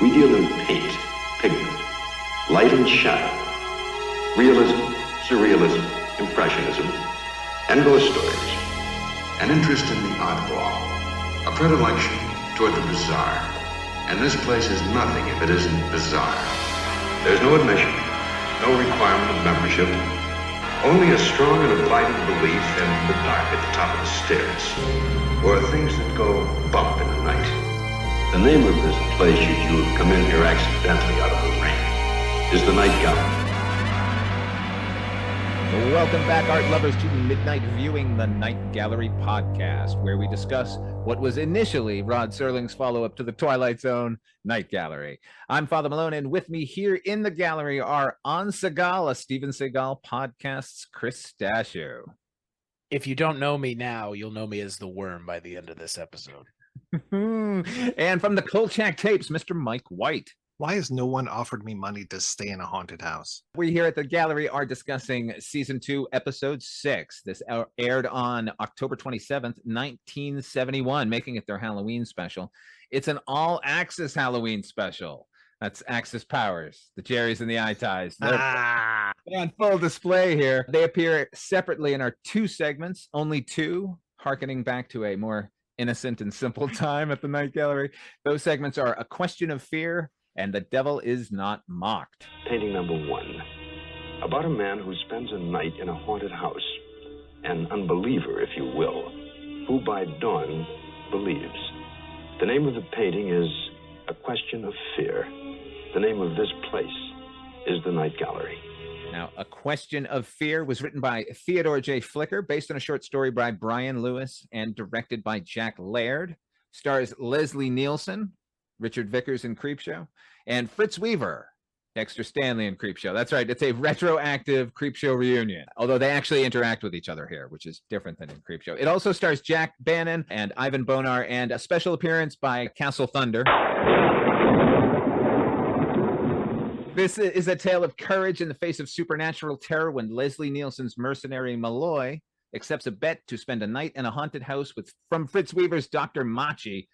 We deal in paint, pigment, light and shadow, realism, surrealism, impressionism, and ghost stories. An interest in the oddball, a predilection toward the bizarre. And this place is nothing if it isn't bizarre. There's no admission, no requirement of membership, only a strong and abiding belief in the dark at the top of the stairs, or things that go bump in the night. The name of this place, should you have come in here accidentally out of the rain, is the Night Gallery. Welcome back, art lovers, to Midnight Viewing, the Night Gallery podcast, where we discuss what was initially Rod Serling's follow-up to the Twilight Zone, Night Gallery. I'm Father Malone, and with me here in the gallery are On Seagal, a Steven Seagal podcast's Chris Stasio. If you don't know me now, you'll know me as the Worm by the end of this episode. And from the Kolchak tapes, Mr. Mike White. Why has no one offered me money to stay in a haunted house? We here at the gallery are discussing season 2, episode 6. This aired on October 27th, 1971, making it their Halloween special. It's an all-Axis Halloween special. That's Axis Powers, the Jerrys and the Eye-Ties. They're on full display here. They appear separately in our 2 segments, only 2, hearkening back to a more innocent and simple time at the Night Gallery. Those segments are A Question of Fear and The Devil Is Not Mocked. Painting number 1, about a man who spends a night in a haunted house, an unbeliever, if you will, who by dawn believes. The name of the painting is A Question of Fear. The name of this place is the Night Gallery. Now, A Question of Fear was written by Theodore J. Flicker, based on a short story by Brian Lewis, and directed by Jack Laird. Stars Leslie Nielsen, Richard Vickers in Creepshow, and Fritz Weaver, Dexter Stanley in Creepshow. That's right, it's a retroactive Creepshow reunion, although they actually interact with each other here, which is different than in Creepshow. It also stars Jack Bannon and Ivan Bonar, and a special appearance by Castle Thunder. This is a tale of courage in the face of supernatural terror when Leslie Nielsen's mercenary Malloy accepts a bet to spend a night in a haunted house from Fritz Weaver's Dr. Machi,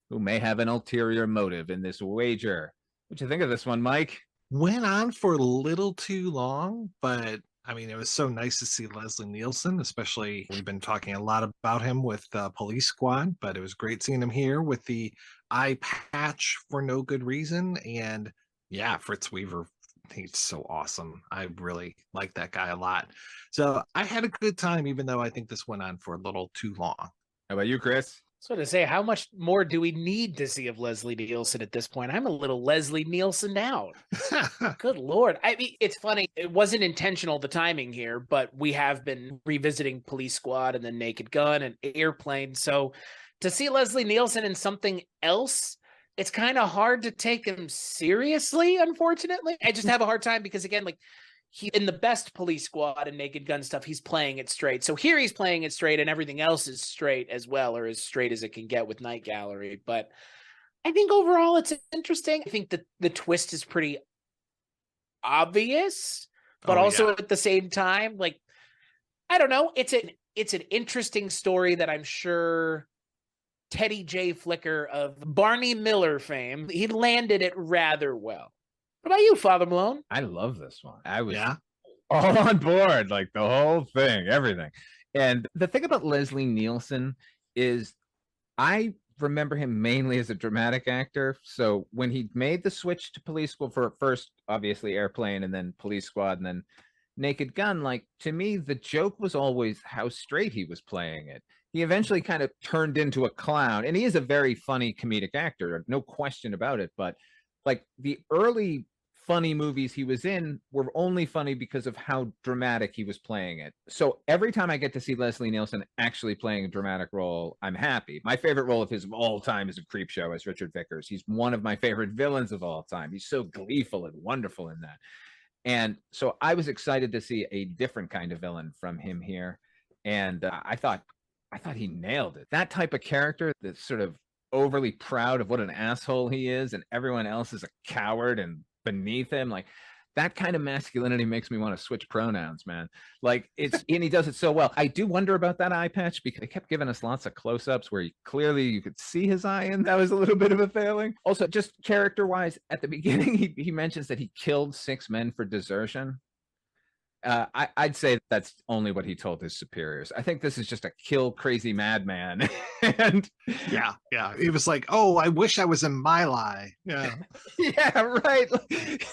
who may have an ulterior motive in this wager. What'd you think of this one, Mike? Went on for a little too long, but I mean, it was so nice to see Leslie Nielsen, especially we've been talking a lot about him with Police Squad, but it was great seeing him here with the eye patch for no good reason. And yeah, Fritz Weaver, he's so awesome. I really like that guy a lot. So I had a good time, even though I think this went on for a little too long. How about you, Chris? So to say, how much more do we need to see of Leslie Nielsen at this point? I'm a little Leslie Nielsen out. Good Lord. I mean, it's funny. It wasn't intentional, the timing here, but we have been revisiting Police Squad and then Naked Gun and Airplane. So to see Leslie Nielsen in something else, it's kind of hard to take him seriously, unfortunately. I just have a hard time because, again, like, he in the best Police Squad and Naked Gun stuff, he's playing it straight. So here he's playing it straight and everything else is straight as well, or as straight as it can get with Night Gallery. But I think overall it's interesting. I think that the twist is pretty obvious, but also at the same time, like, I don't know. It's an interesting story that I'm sure Teddy J. Flicker of Barney Miller fame, he landed it rather well. What about you, Father Malone? I love this one. I was all on board, like the whole thing, everything. And the thing about Leslie Nielsen is I remember him mainly as a dramatic actor. So when he made the switch to Police Squad, for first, obviously, Airplane, and then Police Squad, and then Naked Gun, like, to me, the joke was always how straight he was playing it. He eventually kind of turned into a clown, and he is a very funny comedic actor, no question about it. But like the early funny movies he was in were only funny because of how dramatic he was playing it. So every time I get to see Leslie Nielsen actually playing a dramatic role, I'm happy. My favorite role of his of all time is in Creepshow as Richard Vickers. He's one of my favorite villains of all time. He's so gleeful and wonderful in that. And so I was excited to see a different kind of villain from him here. And I thought he nailed it. That type of character that's sort of overly proud of what an asshole he is, and everyone else is a coward and beneath him. Like, that kind of masculinity makes me want to switch pronouns, man. Like and he does it so well. I do wonder about that eye patch because they kept giving us lots of close-ups where clearly you could see his eye, and that was a little bit of a failing. Also, just character-wise, at the beginning, he mentions that he killed 6 men for desertion. I'd say that's only what he told his superiors. I think this is just a kill crazy madman. And yeah, he was like, "Oh, I wish I was in my lie." Yeah, yeah, right.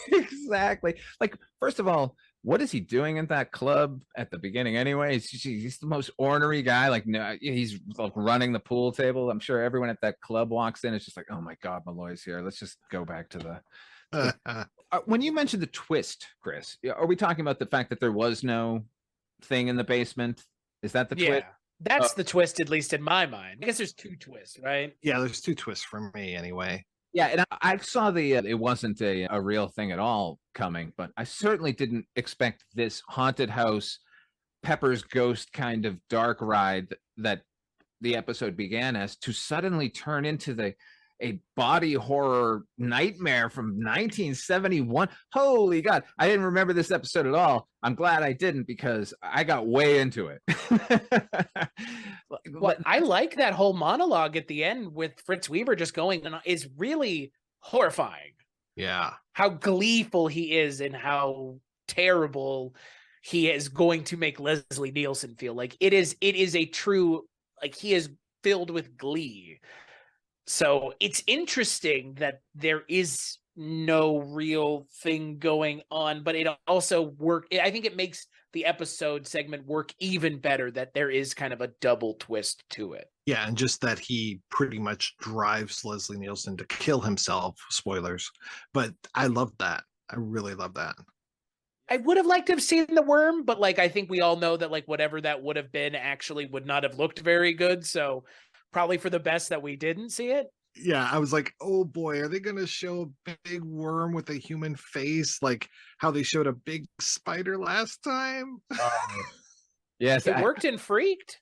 Exactly. Like, first of all, what is he doing at that club at the beginning anyway? He's the most ornery guy. Like, no, he's like running the pool table. I'm sure everyone at that club walks in. It's just like, oh my God, Malloy's here. Let's just go back to the when you mentioned the twist, Chris, are we talking about the fact that there was no thing in the basement? Is that the twist? That's the twist, at least in my mind. I guess there's 2 twists, right? Yeah, there's 2 twists for me anyway. Yeah, and I saw it wasn't a real thing at all coming, but I certainly didn't expect this haunted house, Pepper's Ghost kind of dark ride that the episode began as to suddenly turn into a body horror nightmare from 1971. Holy God. I didn't remember this episode at all. I'm glad I didn't because I got way into it. Well, I like that whole monologue at the end with Fritz Weaver just going is really horrifying. Yeah. How gleeful he is and how terrible he is going to make Leslie Nielsen feel. Like it is a true, like he is filled with glee. So it's interesting that there is no real thing going on, but it also I think it makes the episode segment work even better that there is kind of a double twist to it. Yeah, and just that he pretty much drives Leslie Nielsen to kill himself. Spoilers. But I love that. I really love that. I would have liked to have seen the worm, but like I think we all know that like whatever that would have been actually would not have looked very good. So probably for the best that we didn't see it. Yeah, I was like, oh boy, are they going to show a big worm with a human face like how they showed a big spider last time? Yes, it worked in Freaked.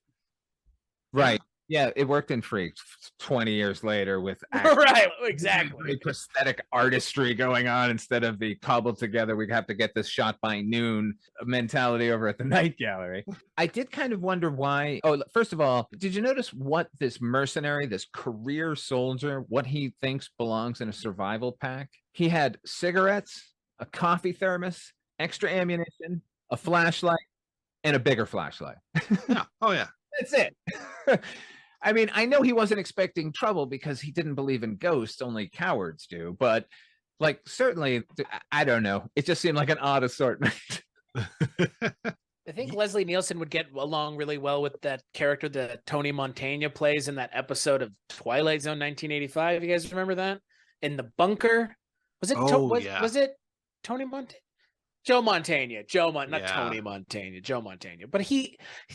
Right. Yeah, it worked in Freaked 20 years later with right, exactly prosthetic artistry going on instead of the cobbled together we have to get this shot by noon mentality over at the Night Gallery. I did kind of wonder why. Oh, first of all, did you notice what this mercenary, this career soldier, what he thinks belongs in a survival pack? He had cigarettes, a coffee thermos, extra ammunition, a flashlight, and a bigger flashlight. Yeah. Oh yeah. That's it. I mean, I know he wasn't expecting trouble because he didn't believe in ghosts, only cowards do, but like certainly, I don't know. It just seemed like an odd assortment. I think Leslie Nielsen would get along really well with that character that Tony Montana plays in that episode of Twilight Zone 1985. You guys remember that? In the bunker? Was it was it Tony Montana? Joe Montana, not Tony Montana, Joe Montana. But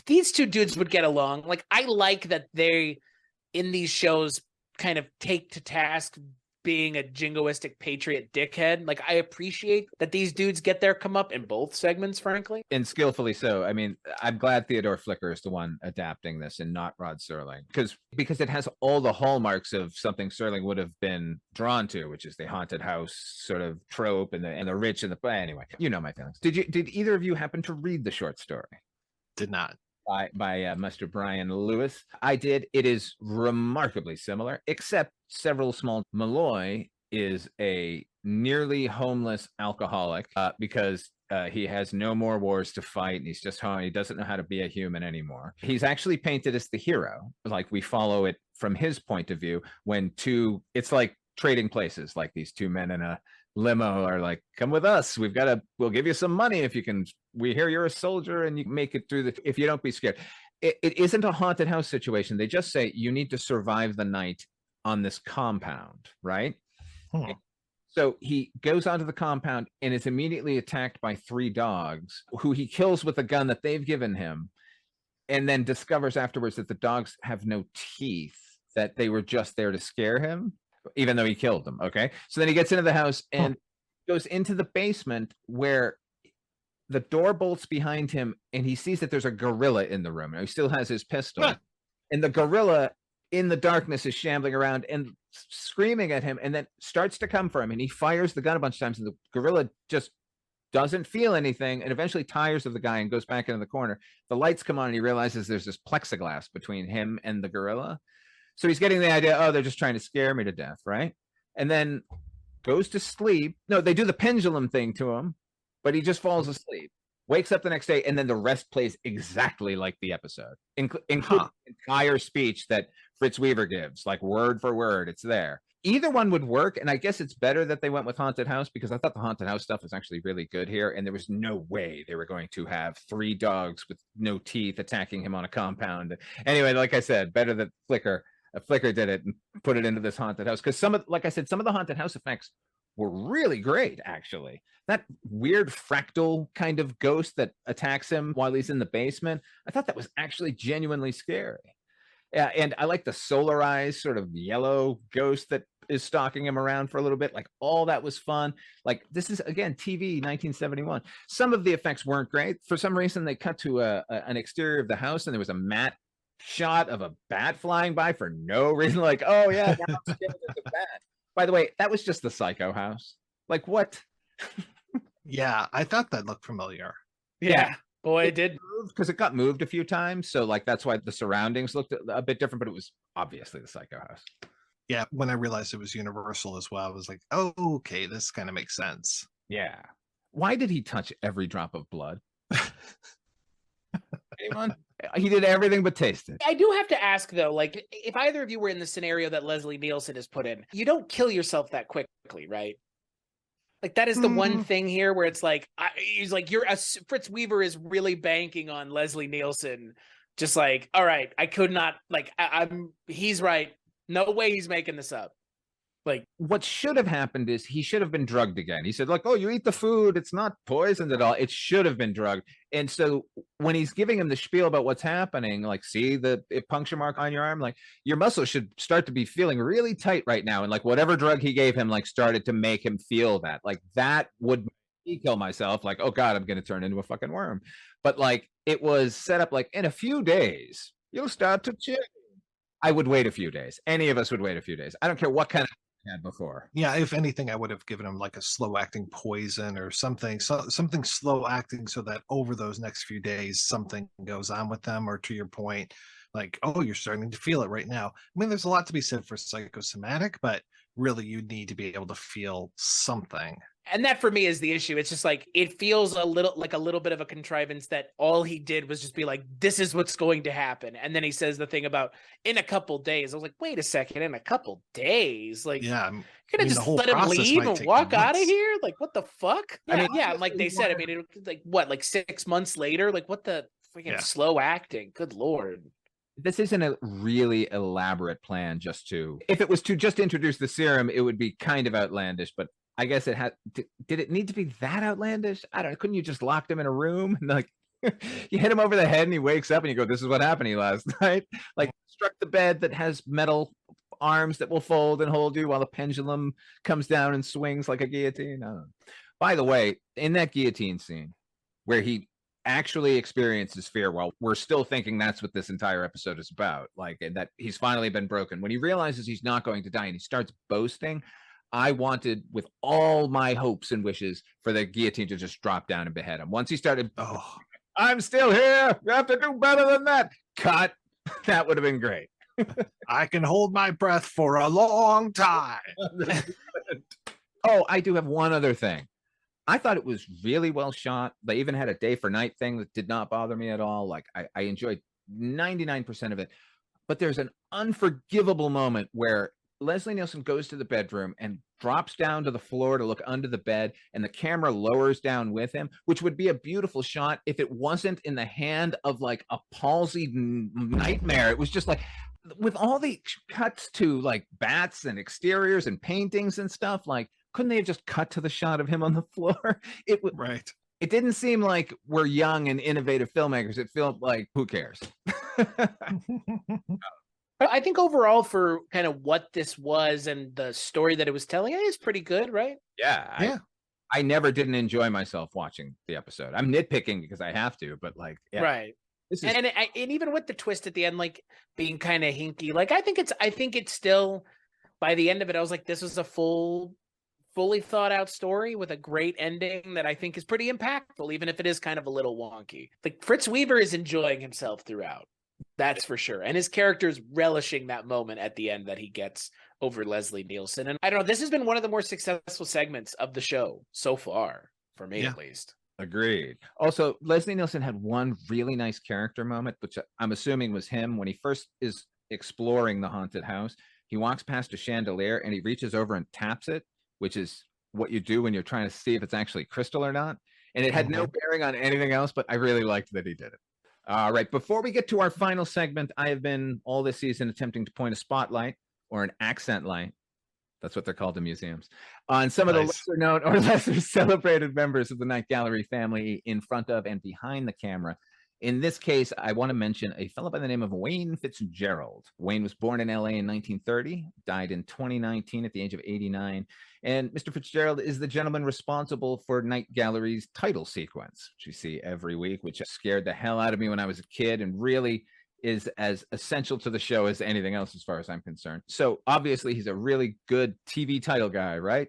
these 2 dudes would get along. Like I like that they in these shows kind of take to task being a jingoistic patriot dickhead. Like I appreciate that these dudes get their come up in both segments, frankly. And skillfully so. I mean, I'm glad Theodore Flicker is the one adapting this and not Rod Serling. Because it has all the hallmarks of something Serling would have been drawn to, which is the haunted house sort of trope and the rich and the anyway. You know my feelings. Did either of you happen to read the short story? Did not. By Mr. Brian Lewis. I did. It is remarkably similar, except several small. Malloy is a nearly homeless alcoholic because he has no more wars to fight. And he's just home. He doesn't know how to be a human anymore. He's actually painted as the hero. Like we follow it from his point of view when it's like trading places, like these 2 men in a limo are like, come with us, we'll give you some money if you can, we hear you're a soldier and you make it through if you don't be scared. It isn't a haunted house situation. They just say you need to survive the night on this compound, right? So he goes onto the compound and is immediately attacked by 3 dogs who he kills with a gun that they've given him, and then discovers afterwards that the dogs have no teeth, that they were just there to scare him, even though he killed them. Okay. So then he gets into the house and goes into the basement where the door bolts behind him and he sees that there's a gorilla in the room. Now he still has his pistol and the gorilla in the darkness is shambling around and screaming at him and then starts to come for him. And he fires the gun a bunch of times and the gorilla just doesn't feel anything, and eventually tires of the guy and goes back into the corner. The lights come on and he realizes there's this plexiglass between him and the gorilla. So he's getting the idea, oh, they're just trying to scare me to death, right? And then goes to sleep. No, they do the pendulum thing to him, but he just falls asleep. Wakes up the next day, and then the rest plays exactly like the episode, including the entire speech that Fritz Weaver gives, like word for word. It's there. Either one would work, and I guess it's better that they went with Haunted House, because I thought the Haunted House stuff was actually really good here, and there was no way they were going to have 3 dogs with no teeth attacking him on a compound. Anyway, like I said, better that Flicker did it and put it into this Haunted House, because some of the Haunted House effects were really great, actually. That weird fractal kind of ghost that attacks him while he's in the basement, I thought that was actually genuinely scary. Yeah, and I like the solarized sort of yellow ghost that is stalking him around for a little bit. Like, all that was fun. Like, this is, again, TV 1971. Some of the effects weren't great. For some reason, they cut to an exterior of the house, and there was a matte shot of a bat flying by for no reason. Like, oh yeah, now I'm scared there's a bat. By the way, that was just the Psycho house. Like, what? Yeah, I thought that looked familiar. Yeah. Boy, it did. Because it got moved a few times. So, like, that's why the surroundings looked a bit different, but it was obviously the Psycho house. Yeah, when I realized it was Universal as well, I was like, oh, okay, this kind of makes sense. Yeah. Why did he touch every drop of blood? Anyone? He did everything but taste it. I do have to ask, though, like, if either of you were in the scenario that Leslie Nielsen has put in, you don't kill yourself that quickly, right? Like, that is the one thing here where it's like, he's like, Fritz Weaver is really banking on Leslie Nielsen. Just like, all right, I could not, like, he's right. No way he's making this up. Like, what should have happened is he should have been drugged again. He said, like, oh, you eat the food, it's not poisoned at all. It should have been drugged. And so when he's giving him the spiel about what's happening, like, see the puncture mark on your arm, like, your muscles should start to be feeling really tight right now. And like, whatever drug he gave him, like, started to make him feel that. Like, that would make me kill myself. Like, oh God, I'm going to turn into a fucking worm. But like, it was set up like, in a few days, you'll start to chill. I would wait a few days. Any of us would wait a few days. I don't care what kind of had before. Yeah, if anything, I would have given him like a slow acting poison or something, something slow acting, so that over those next few days something goes on with them. Or to your point, like, oh, you're starting to feel it right now. I mean, there's a lot to be said for psychosomatic, but really you need to be able to feel something. And that for me is the issue. It's just like, it feels a little bit of a contrivance that all he did was just be like, this is what's going to happen. And then he says the thing about in a couple days. I was like, wait a second, in a couple days? Like, yeah, you're gonna just let him leave and walk out of here? Like, what the fuck? Yeah, I mean, yeah, like they said, I mean, it was like, what, like 6 months later? Like, what the freaking slow acting? Good Lord. This isn't a really elaborate plan if it was to just introduce the serum, it would be kind of outlandish, but I guess it had. Did it need to be that outlandish? I don't know. Couldn't you just lock him in a room and like you hit him over the head and he wakes up and you go, "This is what happened to you last night." Like, struck the bed that has metal arms that will fold and hold you while the pendulum comes down and swings like a guillotine. I don't know. By the way, in that guillotine scene where he actually experiences fear, while we're still thinking that's what this entire episode is about, like, and that he's finally been broken, when he realizes he's not going to die and he starts boasting, I wanted with all my hopes and wishes for the guillotine to just drop down and behead him. Once he started, oh, I'm still here, you have to do better than that. Cut. That would have been great. I can hold my breath for a long time. Oh, I do have one other thing. I thought it was really well shot. They even had a day for night thing that did not bother me at all. Like, I enjoyed 99% of it. But there's an unforgivable moment where Leslie Nielsen goes to the bedroom and drops down to the floor to look under the bed, and the camera lowers down with him, which would be a beautiful shot if it wasn't in the hand of like a palsied nightmare. It was just like, with all the cuts to like bats and exteriors and paintings and stuff, like, couldn't they have just cut to the shot of him on the floor? It was right. It didn't seem like we're young and innovative filmmakers. It felt like, who cares? I think overall, for kind of what this was and the story that it was telling, it is pretty good, right? Yeah. I never didn't enjoy myself watching the episode. I'm nitpicking because I have to, but like, yeah. Right. And even with the twist at the end, like being kind of hinky, like I think it's still, by the end of it, I was like, this was a full fully thought out story with a great ending that I think is pretty impactful, even if it is kind of a little wonky. Like Fritz Weaver is enjoying himself throughout. That's for sure. And his character's relishing that moment at the end that he gets over Leslie Nielsen. And I don't know, this has been one of the more successful segments of the show so far, for me at least. Agreed. Also, Leslie Nielsen had one really nice character moment, which I'm assuming was him when he first is exploring the haunted house. He walks past a chandelier and he reaches over and taps it, which is what you do when you're trying to see if it's actually crystal or not. And it had no bearing on anything else, but I really liked that he did it. All right. Before we get to our final segment, I have been all this season attempting to point a spotlight or an accent light. That's what they're called in museums. On some of the lesser known or lesser celebrated members of the Night Gallery family in front of and behind the camera. In this case, I want to mention a fellow by the name of Wayne Fitzgerald. Wayne was born in LA in 1930, died in 2019 at the age of 89. And Mr. Fitzgerald is the gentleman responsible for Night Gallery's title sequence, which you see every week, which scared the hell out of me when I was a kid and really is as essential to the show as anything else as far as I'm concerned. So obviously he's a really good TV title guy, right?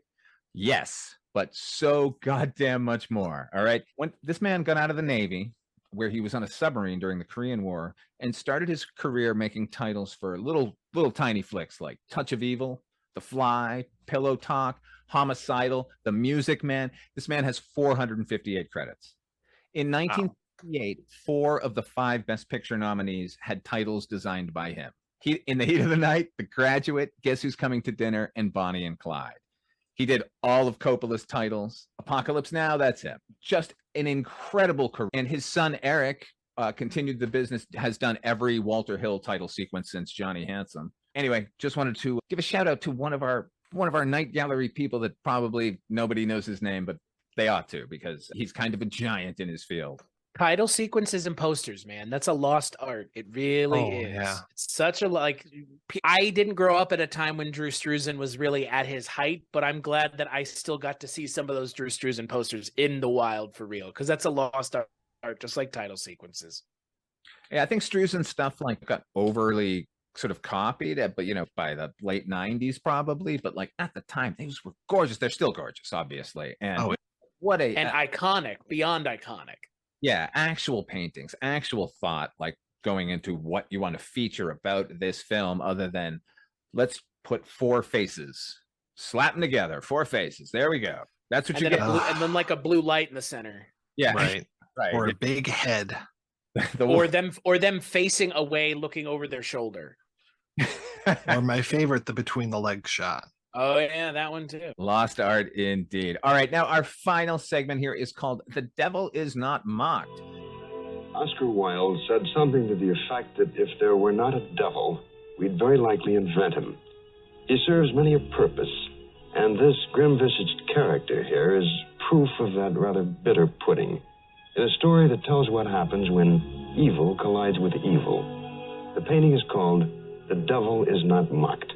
Yes, but so goddamn much more. All right. When this man got out of the Navy, where he was on a submarine during the Korean War, and started his career making titles for little tiny flicks like Touch of Evil, The Fly, Pillow Talk, Homicidal, The Music Man. This man has 458 credits. In 1958, 4 of the 5 Best Picture nominees had titles designed by him. In the Heat of the Night, The Graduate, Guess Who's Coming to Dinner, and Bonnie and Clyde. He did all of Coppola's titles. Apocalypse Now, that's him. Just an incredible career. And his son, Eric, continued the business, has done every Walter Hill title sequence since Johnny Handsome. Anyway, just wanted to give a shout out to one of our Night Gallery people that probably nobody knows his name, but they ought to, because he's kind of a giant in his field. Title sequences and posters, man. That's a lost art. It really is. Yeah. It's such a, like, I didn't grow up at a time when Drew Struzan was really at his height, but I'm glad that I still got to see some of those Drew Struzan posters in the wild for real, because that's a lost art, just like title sequences. Yeah, I think Struzan stuff like got overly sort of copied, but by the late 90s probably, but like at the time, these were gorgeous. They're still gorgeous, obviously. And iconic, beyond iconic. Yeah, actual paintings, actual thought, like going into what you want to feature about this film, other than let's put 4 faces, slap them together, 4 faces. There we go. That's what you get. And then like a blue light in the center. Yeah, right. Or a big head. or them facing away, looking over their shoulder. Or my favorite, the between the legs shot. Oh, yeah, that one too. Lost art indeed. All right, now our final segment here is called The Devil Is Not Mocked. Oscar Wilde said something to the effect that if there were not a devil, we'd very likely invent him. He serves many a purpose, and this grim-visaged character here is proof of that rather bitter pudding. In a story that tells what happens when evil collides with evil. The painting is called The Devil Is Not Mocked.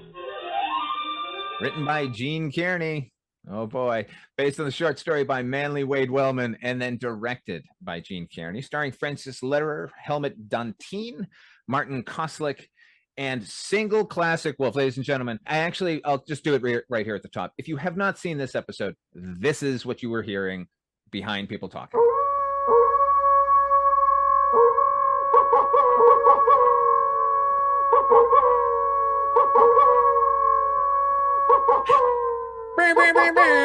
Written by Gene Kearney. Oh boy. Based on the short story by Manly Wade Wellman, and then directed by Gene Kearney, starring Francis Lederer, Helmut Dantine, Martin Koslick, and single classic wolf. Ladies and gentlemen, I'll just do it right here at the top. If you have not seen this episode, this is what you were hearing behind people talking.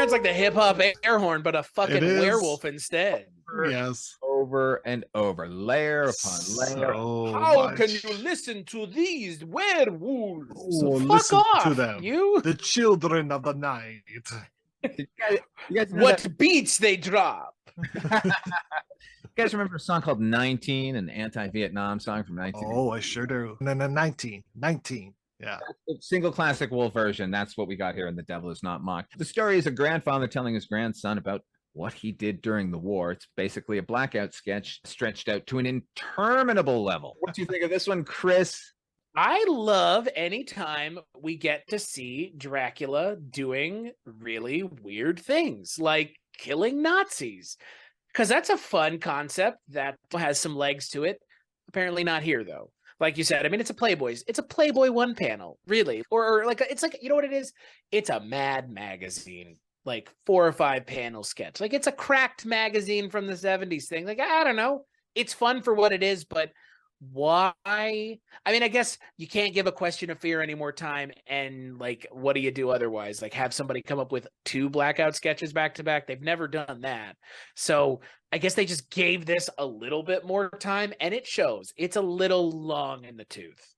It's like the hip-hop air horn, but a fucking werewolf instead. Yes. Over and over, layer upon layer. How can you listen to these werewolves? Fuck off, to them. You, the children of the night. You guys what beats they drop? You guys remember a song called 19, an anti-Vietnam song from 19? Oh, I sure do. No, 19. Yeah. Single classic wolf version. That's what we got here in The Devil Is Not Mocked. The story is a grandfather telling his grandson about what he did during the war. It's basically a blackout sketch stretched out to an interminable level. What do you think of this one, Chris? I love anytime we get to see Dracula doing really weird things, like killing Nazis, because that's a fun concept that has some legs to it. Apparently not here, though. Like you said, I mean, it's a Playboy one panel, really. Or like, it's like, you know what it is? It's a Mad magazine. like 4 or 5 panel sketch. Like it's a cracked magazine from the 70s thing. Like, I don't know. It's fun for what it is, but why? I mean, I guess you can't give A Question of Fear any more time. And like, what do you do otherwise? Like have somebody come up with 2 blackout sketches back to back. They've never done that. So I guess they just gave this a little bit more time, and it shows. It's a little long in the tooth.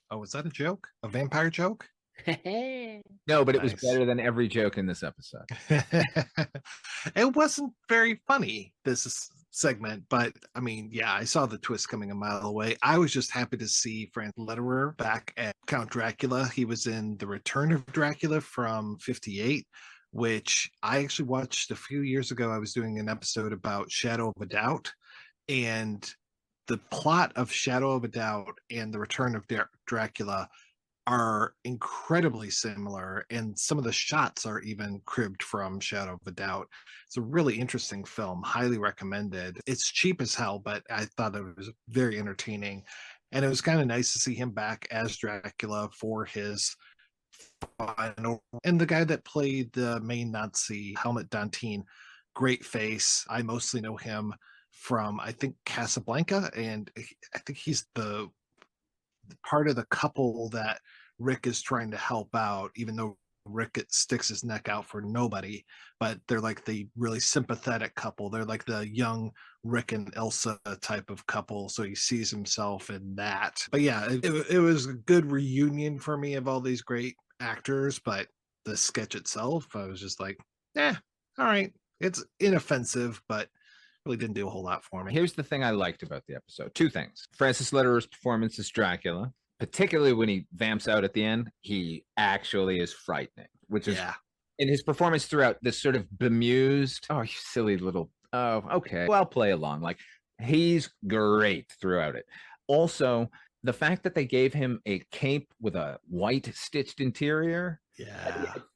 Oh, was that a joke? A vampire joke? No, but it was Nice. better than every joke in this episode. It wasn't very funny, this segment, but I mean, yeah, I saw the twist coming a mile away. I was just happy to see Frank Lederer back at Count Dracula. He was in The Return of Dracula from 58, which I actually watched a few years ago. I was doing an episode about Shadow of a Doubt, and the plot of Shadow of a Doubt and The Return of Dracula are incredibly similar, and some of the shots are even cribbed from Shadow of a Doubt. It's a really interesting film, highly recommended. It's cheap as hell, but I thought it was very entertaining, and it was kind of nice to see him back as Dracula for his final. And the guy that played the main Nazi, Helmut Dantin, great face. I mostly know him from, I think, Casablanca, and I think he's the part of the couple that Rick is trying to help out, even though Rick sticks his neck out for nobody. But they're like the really sympathetic couple. They're like the young Rick and Elsa type of couple. So he sees himself in that. But yeah, it was a good reunion for me of all these great actors. But the sketch itself, I was just like, all right. It's inoffensive, but really didn't do a whole lot for me. Here's the thing I liked about the episode. 2 things. Francis Lederer's performance as Dracula, particularly when he vamps out at the end, he actually is frightening, which is in his performance throughout, this sort of bemused, oh, you silly little, oh, okay, well, play along. Like, he's great throughout it. Also, the fact that they gave him a cape with a white stitched interior,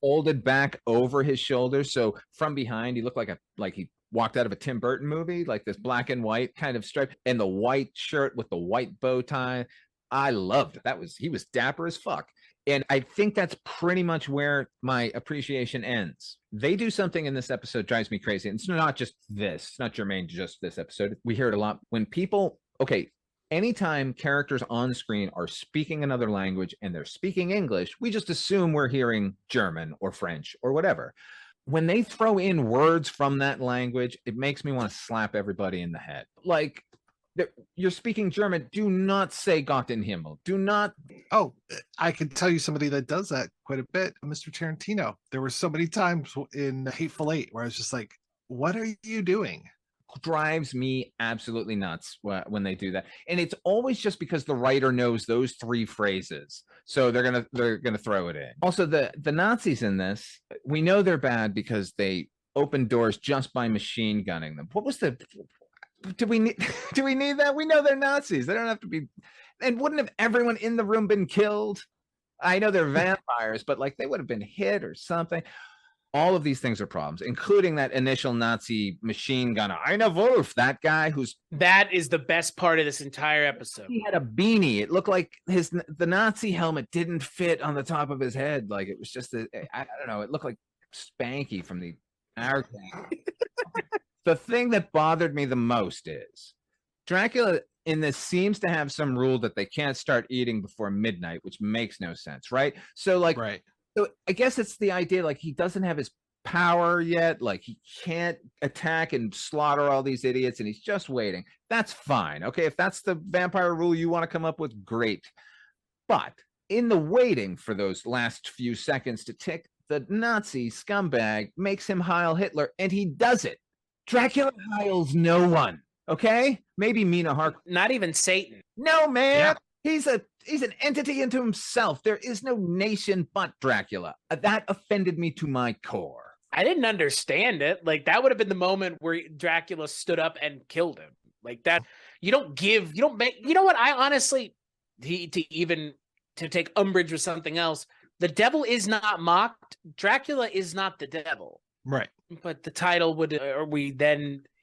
folded back over his shoulders, so from behind he looked like he walked out of a Tim Burton movie, like this black and white kind of stripe, and the white shirt with the white bow tie. I loved it. He was dapper as fuck. And I think that's pretty much where my appreciation ends. They do something in this episode drives me crazy. And it's not just this, it's not germane to just this episode. We hear it a lot when people, anytime characters on screen are speaking another language and they're speaking English, we just assume we're hearing German or French or whatever. When they throw in words from that language, it makes me want to slap everybody in the head. Like, you're speaking German, do not say Gott in Himmel. Do not. Oh, I can tell you somebody that does that quite a bit, Mr. Tarantino. There were so many times in Hateful Eight where I was just like, what are you doing? Drives me absolutely nuts when they do that. And it's always just because the writer knows those 3 phrases. So they're gonna throw it in. Also, the Nazis in this, we know they're bad because they open doors just by machine gunning them. What was the do we need that? We know they're Nazis. They don't have to be. And wouldn't have everyone in the room been killed? I know they're vampires, but like they would have been hit or something. All of these things are problems, including that initial Nazi machine gunner, Eine Wolf, that guy that is the best part of this entire episode. He had a beanie. It looked like the Nazi helmet didn't fit on the top of his head. Like it was just I don't know. It looked like Spanky from the Hourglass. The thing that bothered me the most is Dracula in this seems to have some rule that they can't start eating before midnight, which makes no sense, right? So like, so I guess it's the idea like he doesn't have his power yet, like he can't attack and slaughter all these idiots, and he's just waiting. That's fine, okay? If that's the vampire rule you want to come up with, great. But in the waiting for those last few seconds to tick, the Nazi scumbag makes him Heil Hitler, and he does it. Dracula heils no one, okay? Maybe Mina Harker. Not even Satan. No, man. He's an entity into himself. There is no nation but Dracula. That offended me to my core. I didn't understand it. Like, that would have been the moment where Dracula stood up and killed him. Like that, you don't make, you know what? I honestly, to take umbrage with something else, the devil is not mocked. Dracula is not the devil. Right. But the title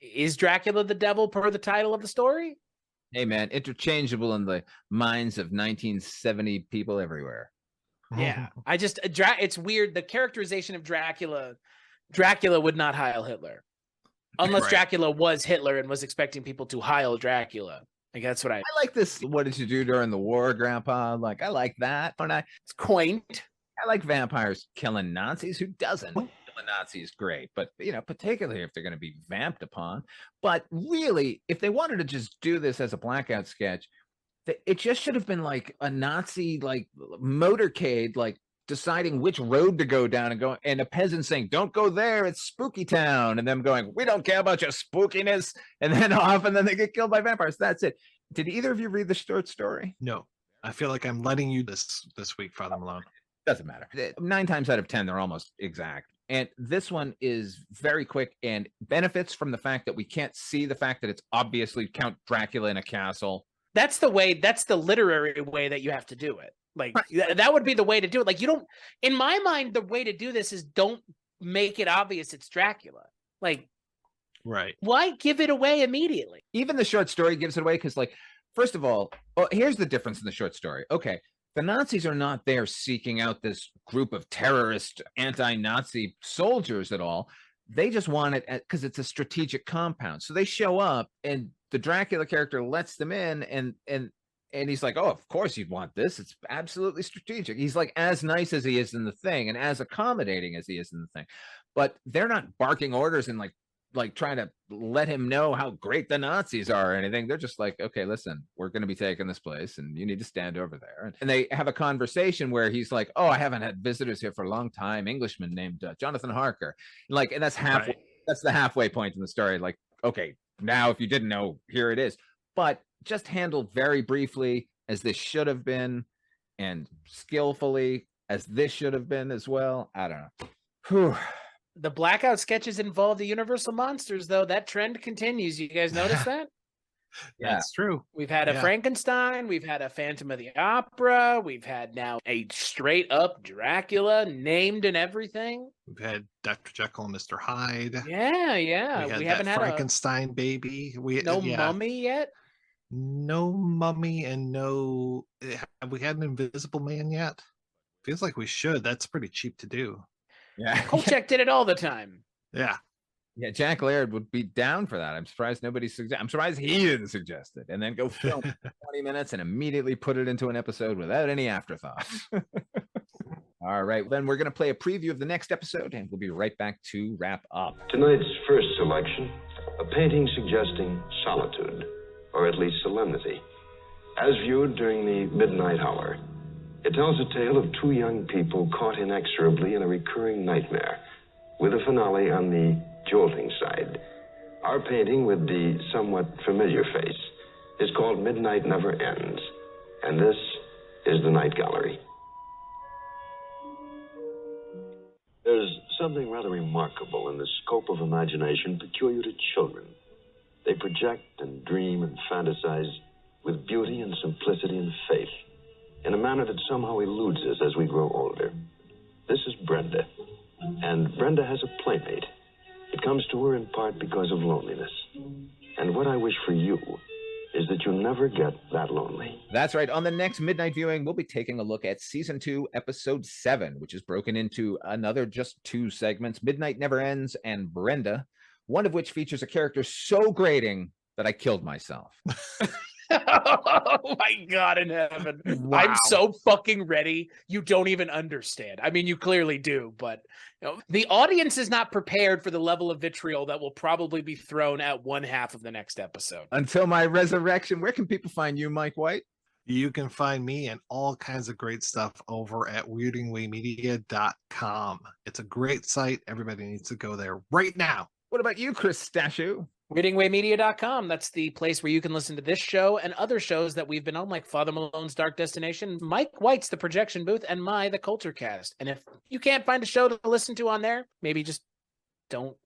is Dracula the devil per the title of the story? Hey man, interchangeable in the minds of 1970 people everywhere. Yeah. It's weird. The characterization of Dracula Dracula would not Heil Hitler. Unless Right. Dracula was Hitler and was expecting people to Heil Dracula. Like, that's what I like this. What did you do during the war, Grandpa? Like, I like that. And it's quaint. I like vampires killing Nazis. Who doesn't? Killing Nazis, great. But, particularly if they're going to be vamped upon. But really, if they wanted to just do this as a Blackout sketch, it just should have been like a Nazi, like, motorcade, like, deciding which road to go down and a peasant saying, don't go there, it's spooky town, and them going, we don't care about your spookiness, and then off, and then they get killed by vampires. That's it. Did either of you read the short story? No, I feel like I'm letting you this week, Father Malone. Doesn't matter. 9 times out of 10 they're almost exact, and this one is very quick and benefits from the fact that we can't see the fact that it's obviously Count Dracula in a castle. That's the literary way that you have to do it. Like, that would be the way to do it. Like, you don't, in my mind, the way to do this is don't make it obvious it's Dracula. Like, right. Why give it away immediately? Even the short story gives it away because, like, first of all, here's the difference in the short story. Okay, the Nazis are not there seeking out this group of terrorist anti-Nazi soldiers at all. They just want it because it's a strategic compound. So they show up and the Dracula character lets them in and he's like, oh, of course you'd want this. It's absolutely strategic. He's like as nice as he is in the thing and as accommodating as he is in the thing. But they're not barking orders and like trying to let him know how great the Nazis are or anything. They're just like, okay, listen, we're going to be taking this place and you need to stand over there. And they have a conversation where he's like, oh, I haven't had visitors here for a long time. Englishman named Jonathan Harker. And that's halfway. Right. That's the halfway point in the story. Like, okay, now if you didn't know, here it is. But just handled very briefly as this should have been and skillfully as this should have been as well. I don't know. Whew. The Blackout sketches involve the Universal monsters, though. That trend continues. You guys notice that? Yeah, that's true. We've had a Frankenstein. We've had a Phantom of the Opera. We've had now a straight up Dracula named and everything. We've had Dr. Jekyll and Mr. Hyde. Yeah. We haven't had Frankenstein baby. No mummy yet? No mummy and no... Have we had an Invisible Man yet? Feels like we should. That's pretty cheap to do. Yeah. Kolchak did it all the time. Yeah. Yeah, Jack Laird would be down for that. I'm surprised I'm surprised he didn't suggest it. And then go film 20 minutes and immediately put it into an episode without any afterthought. All right, then we're going to play a preview of the next episode, and we'll be right back to wrap up. Tonight's first selection, a painting suggesting solitude, or at least solemnity, as viewed during the midnight hour. It tells a tale of two young people caught inexorably in a recurring nightmare, with a finale on the jolting side. Our painting, with the somewhat familiar face, is called Midnight Never Ends, and this is the Night Gallery. There's something rather remarkable in the scope of imagination peculiar to children. They project and dream and fantasize with beauty and simplicity and faith, in a manner that somehow eludes us as we grow older. This is Brenda, and Brenda has a playmate. It comes to her in part because of loneliness. And what I wish for you is that you never get that lonely. That's right. On the next Midnight Viewing, we'll be taking a look at Season 2, Episode 7, which is broken into another just 2 segments, Midnight Never Ends and Brenda, one of which features a character so grating that I killed myself. Oh my God in heaven. Wow. I'm so fucking ready. You don't even understand. I mean, you clearly do, but the audience is not prepared for the level of vitriol that will probably be thrown at one half of the next episode. Until my resurrection, where can people find you, Mike White? You can find me and all kinds of great stuff over at weirdingwaymedia.com. It's a great site. Everybody needs to go there right now. What about you, Chris Stashu? Weirdingwaymedia.com. That's the place where you can listen to this show and other shows that we've been on, like Father Malone's Dark Destination, Mike White's The Projection Booth, and the Culture Cast. And if you can't find a show to listen to on there, maybe just don't.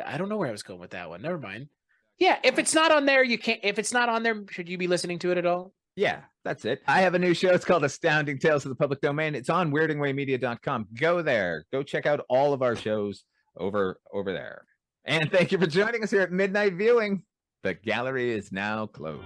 I don't know where I was going with that one. Never mind. Yeah, if it's not on there, you can't. If it's not on there, should you be listening to it at all? Yeah, that's it. I have a new show. It's called Astounding Tales of the Public Domain. It's on weirdingwaymedia.com. Go there. Go check out all of our shows over there. And thank you for joining us here at Midnight Viewing. The gallery is now closed.